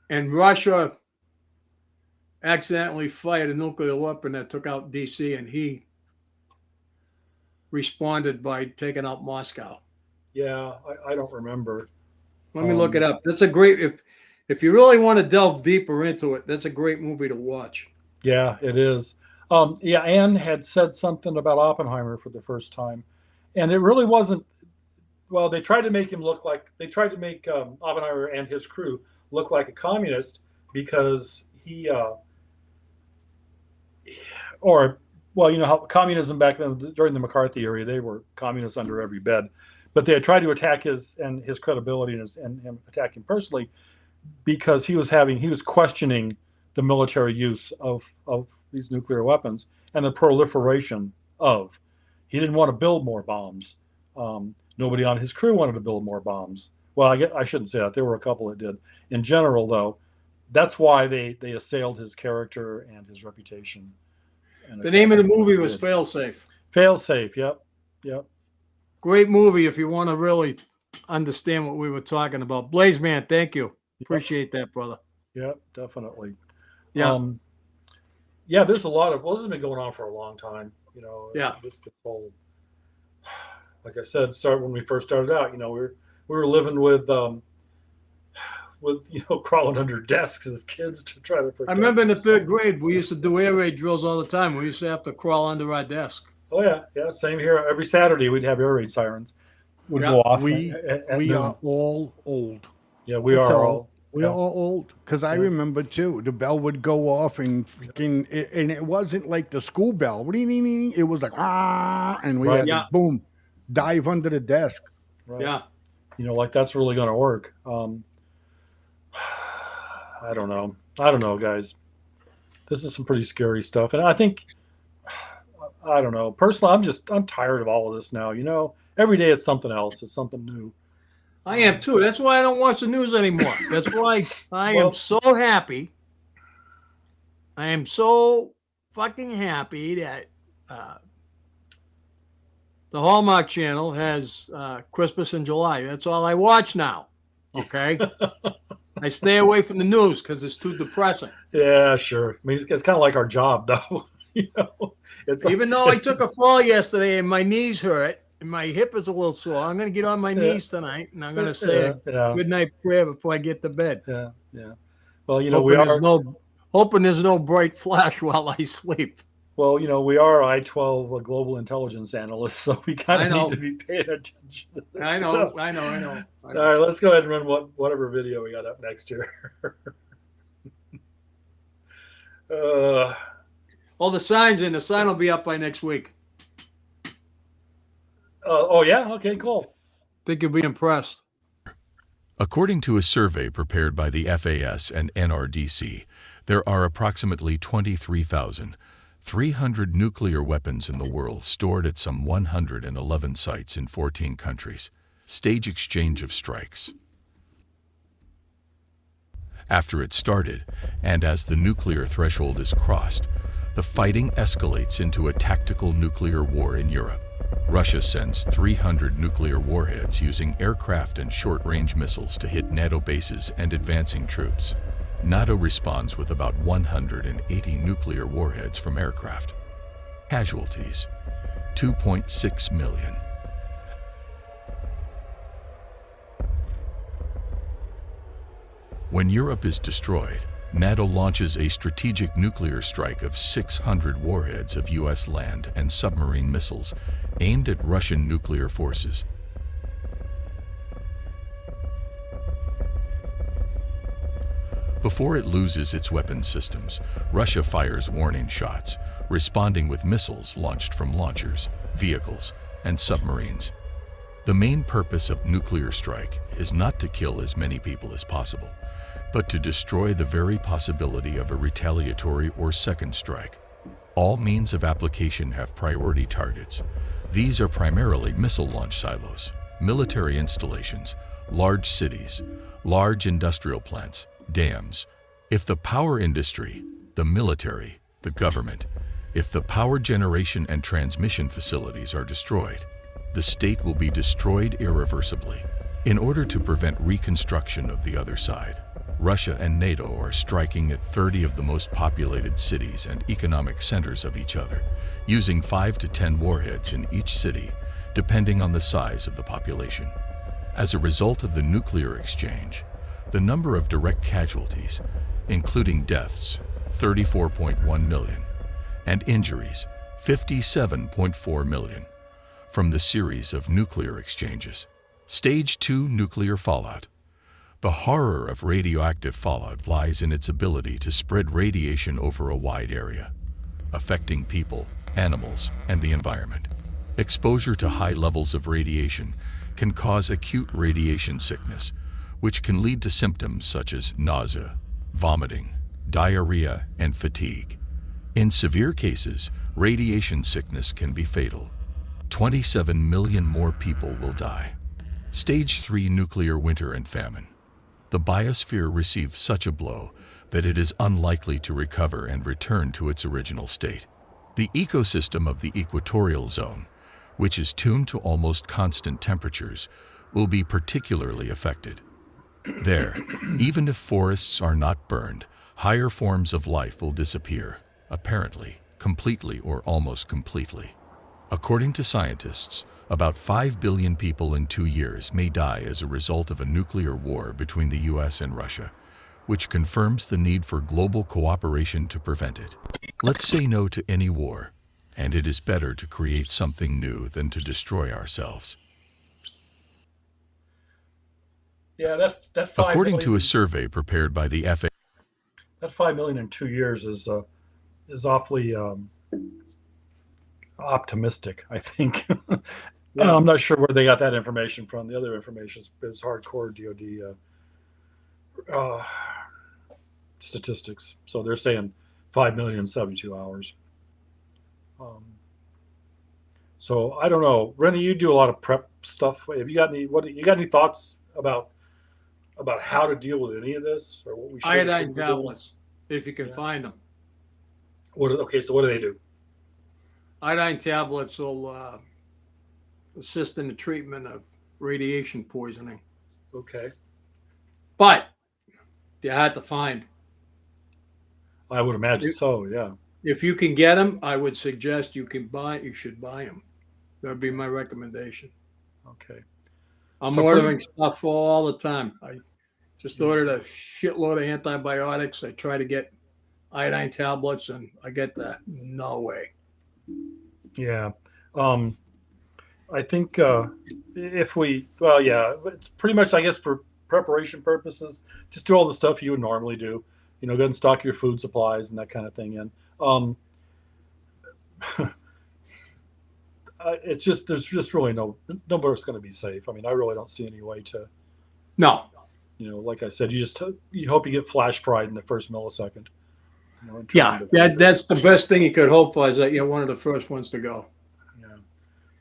And Russia accidentally fired a nuclear weapon that took out DC, and he responded by taking out Moscow.
Yeah, I don't remember.
Let me look it up. That's a great, if you really want to delve deeper into it, that's a great movie to watch.
Yeah, it is. Yeah, Anne had said something about Oppenheimer for the first time, and it really wasn't. Well, they tried to make Oppenheimer and his crew look like a communist because how communism back then during the McCarthy era, they were communists under every bed, but they had tried to attack his credibility and attack him personally because he was questioning the military use of these nuclear weapons and the proliferation of. He didn't want to build more bombs. Nobody on his crew wanted to build more bombs. Well, I shouldn't say that. There were a couple that did. In general, though, that's why they assailed his character and his reputation.
The name of the movie was Failsafe.
Failsafe, yep.
Great movie if you want to really understand what we were talking about. Blaze Man, thank you. Appreciate that, brother.
Yep, definitely.
Yeah.
There's a lot of, this has been going on for a long time.
Yeah.
This whole, like I said, when we first started out, we were living with crawling under desks as kids to try to protect.
I remember in the third grade, we used to do air raid drills all the time. We used to have to crawl under our desk.
Oh yeah, same here. Every Saturday we'd have air raid sirens would go off.
We are all old.
Yeah, we are all.
We are all old because I remember too. The bell would go off and freaking, and it wasn't like the school bell. It was like and we had to boom, dive under the desk.
Right. Yeah, like that's really going to work. I don't know, guys. This is some pretty scary stuff, and I think, I don't know. Personally, I'm tired of all of this now. Every day it's something else. It's something new.
I am too. That's why I don't watch the news anymore. That's why I am so happy. I am so fucking happy that the Hallmark Channel has Christmas in July. That's all I watch now. Okay. I stay away from the news because it's too depressing.
Yeah, sure. I mean, it's kind of like our job, though.
Even though I took a fall yesterday and my knees hurt and my hip is a little sore, I'm going to get on my knees tonight and I'm going to say a good night prayer before I get to bed.
Yeah. Well,
hoping there's no bright flash while I sleep.
Well, we are I-12 global intelligence analysts, so we kind of need to be paying attention to this
I know.
All right, let's go ahead and run whatever video we got up next here.
The sign will be up by next week.
Oh, yeah? Okay, cool.
Think you'll be impressed.
According to a survey prepared by the FAS and NRDC, there are approximately 23,300 nuclear weapons in the world stored at some 111 sites in 14 countries. Stage exchange of strikes. After it started, and as the nuclear threshold is crossed, the fighting escalates into a tactical nuclear war in Europe. Russia sends 300 nuclear warheads using aircraft and short-range missiles to hit NATO bases and advancing troops. NATO responds with about 180 nuclear warheads from aircraft. Casualties, 2.6 million. When Europe is destroyed, NATO launches a strategic nuclear strike of 600 warheads of U.S. land and submarine missiles aimed at Russian nuclear forces. Before it loses its weapons systems, Russia fires warning shots, responding with missiles launched from launchers, vehicles, and submarines. The main purpose of nuclear strike is not to kill as many people as possible, but to destroy the very possibility of a retaliatory or second strike. All means of application have priority targets. These are primarily missile launch silos, military installations, large cities, large industrial plants, dams. If the power industry, the military, the government, if the power generation and transmission facilities are destroyed, the state will be destroyed irreversibly. In order to prevent reconstruction of the other side, Russia and NATO are striking at 30 of the most populated cities and economic centers of each other, using 5 to 10 warheads in each city, depending on the size of the population. As a result of the nuclear exchange, the number of direct casualties, including deaths, 34.1 million, and injuries, 57.4 million, from the series of nuclear exchanges. Stage 2 nuclear fallout. The horror of radioactive fallout lies in its ability to spread radiation over a wide area, affecting people, animals, and the environment. Exposure to high levels of radiation can cause acute radiation sickness, which can lead to symptoms such as nausea, vomiting, diarrhea, and fatigue. In severe cases, radiation sickness can be fatal. 27 million more people will die. Stage 3 nuclear winter and famine. The biosphere received such a blow that it is unlikely to recover and return to its original state. The ecosystem of the equatorial zone, which is tuned to almost constant temperatures, will be particularly affected. There, even if forests are not burned, higher forms of life will disappear, apparently, completely or almost completely. According to scientists, about 5 billion people in 2 years may die as a result of a nuclear war between the US and Russia, which confirms the need for global cooperation to prevent it. Let's say no to any war, and it is better to create something new than to destroy ourselves.
Yeah, that 5
According
million,
to a survey prepared by the FFN,
that 5 million in 2 years is awfully optimistic, I think.
Yeah.
I'm not sure where they got that information from. The other information is hardcore DoD statistics. So they're saying 5 million in 72 hours. So I don't know, Rennie. You do a lot of prep stuff. Have you got any thoughts about how to deal with any of this, or what we should
Iodine
do?
tablets, if you can find them.
Okay, so what do they do?
Iodine tablets will assist in the treatment of radiation poisoning.
Okay.
But they're hard to find.
I would imagine so, yeah.
If you can get them, I would suggest you should buy them. That would be my recommendation.
Okay.
I'm ordering stuff all the time. I just ordered a shitload of antibiotics. I try to get iodine tablets, and I get the no way.
Yeah. I think it's pretty much, I guess, for preparation purposes, just do all the stuff you would normally do. Go ahead and stock your food supplies and that kind of thing in. There's just really nobody's going to be safe. I mean, I really don't see any way to.
No.
like I said, you hope you get flash fried in the first millisecond.
That's the best thing you could hope for, is that you're one of the first ones to go.
Yeah.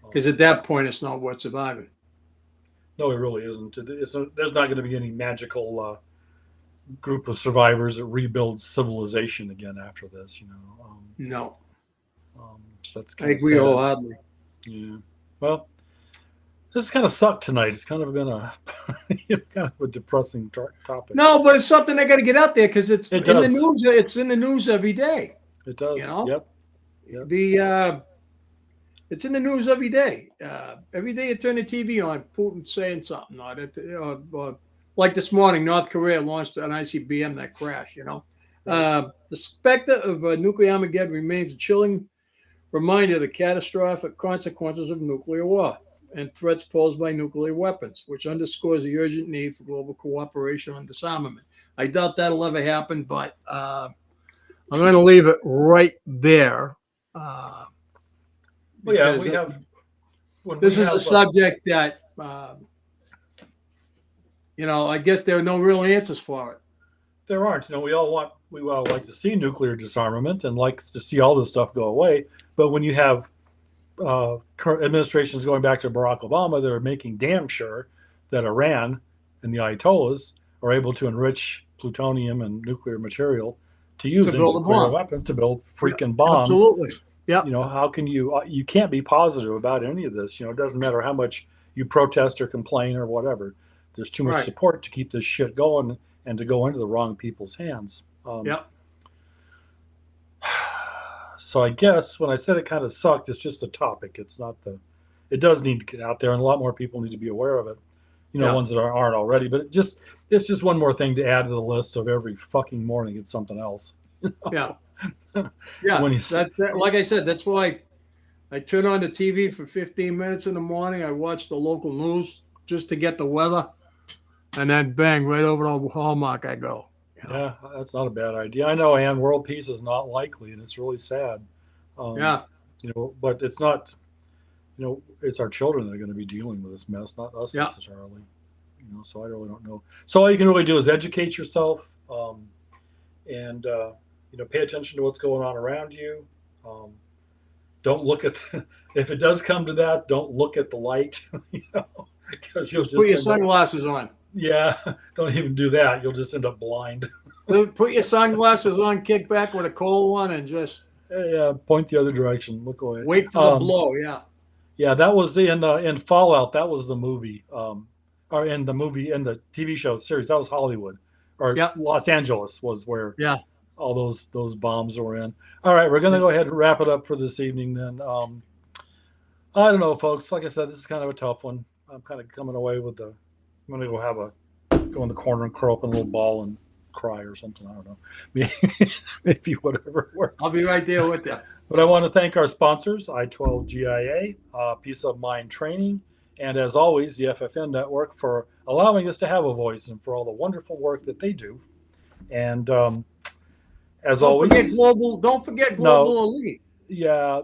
Because at that point, it's not worth surviving.
No, it really isn't. There's not going to be any magical group of survivors that rebuilds civilization again after this.
No.
So that's
I
kind of
agree
sad.
wholeheartedly.
Yeah. Well, this has kind of sucked tonight. It's kind of been a kind of a depressing topic.
No, but it's something I got to get out there, because it's in the
does.
news. It's in the news every day.
It does. Yep.
It's in the news every day. Every day you turn the TV on, Putin saying something. Like this morning, North Korea launched an ICBM that crashed. The specter of nuclear Armageddon remains a chilling reminder of the catastrophic consequences of nuclear war and threats posed by nuclear weapons, which underscores the urgent need for global cooperation on disarmament. I doubt that'll ever happen, but I'm going to leave it right there.
Well, yeah, we have.
This is a subject that, I guess there are no real answers for it.
There aren't. We all like to see nuclear disarmament and like to see all this stuff go away. But when you have current administrations going back to Barack Obama, they're making damn sure that Iran and the Ayatollahs are able to enrich plutonium and nuclear material to use in nuclear weapons to build freaking bombs.
Absolutely. Yeah.
How can you can't be positive about any of this. It doesn't matter how much you protest or complain or whatever. There's too much support to keep this shit going and to go into the wrong people's hands. So I guess when I said it kind of sucked, it's just the topic. It's not it does need to get out there, and a lot more people need to be aware of it. Ones that aren't already, but it's just one more thing to add to the list of every fucking morning. It's something else.
Yeah. Like I said, that's why I turn on the TV for 15 minutes in the morning. I watch the local news just to get the weather, and then bang, right over to Hallmark I go.
Yeah, that's not a bad idea. I know, Ann, world peace is not likely, and it's really sad. But it's not. It's our children that are going to be dealing with this mess, not us necessarily. So I really don't know. So all you can really do is educate yourself, and pay attention to what's going on around you. Don't look at if it does come to that, don't look at the light. Because you'll just
put your sunglasses on.
Yeah, don't even do that. You'll just end up blind.
So put your sunglasses on, kick back with a cold one, and just
point the other direction. Look away.
Wait for the blow. Yeah.
Yeah, that was in Fallout. That was the movie, or in the TV show series. That was Hollywood, or Los Angeles was where all those bombs were in. All right, we're gonna go ahead and wrap it up for this evening. Then I don't know, folks. Like I said, this is kind of a tough one. I'm kind of coming away with I'm gonna go in the corner and curl up in a little ball and cry or something. I don't know. Maybe whatever works.
I'll be right there with you.
But I want to thank our sponsors, I-12GIA, Peace of Mind Training, and as always, the FFN Network, for allowing us to have a voice and for all the wonderful work that they do. And as always,
don't forget Global Elite.
Yeah,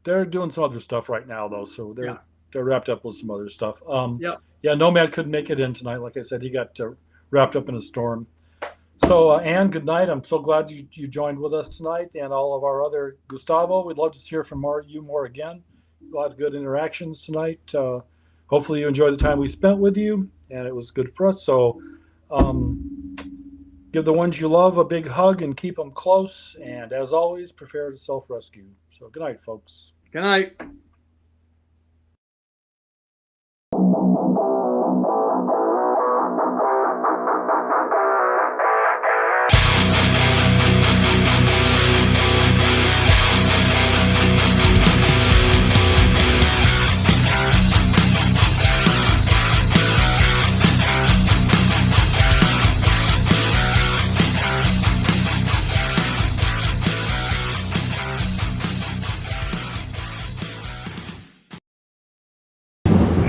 they're doing some other stuff right now, though, so they're wrapped up with some other stuff. Yeah, Nomad couldn't make it in tonight. Like I said, he got wrapped up in a storm. So, Ann, good night. I'm so glad you joined with us tonight, and all of our other Gustavo. We'd love to hear from you more again. A lot of good interactions tonight. Hopefully, you enjoyed the time we spent with you, and it was good for us. So, give the ones you love a big hug and keep them close. And as always, prepare to self-rescue. So, good night, folks.
Good night.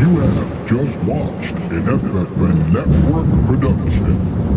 You have just watched an FFN Network production.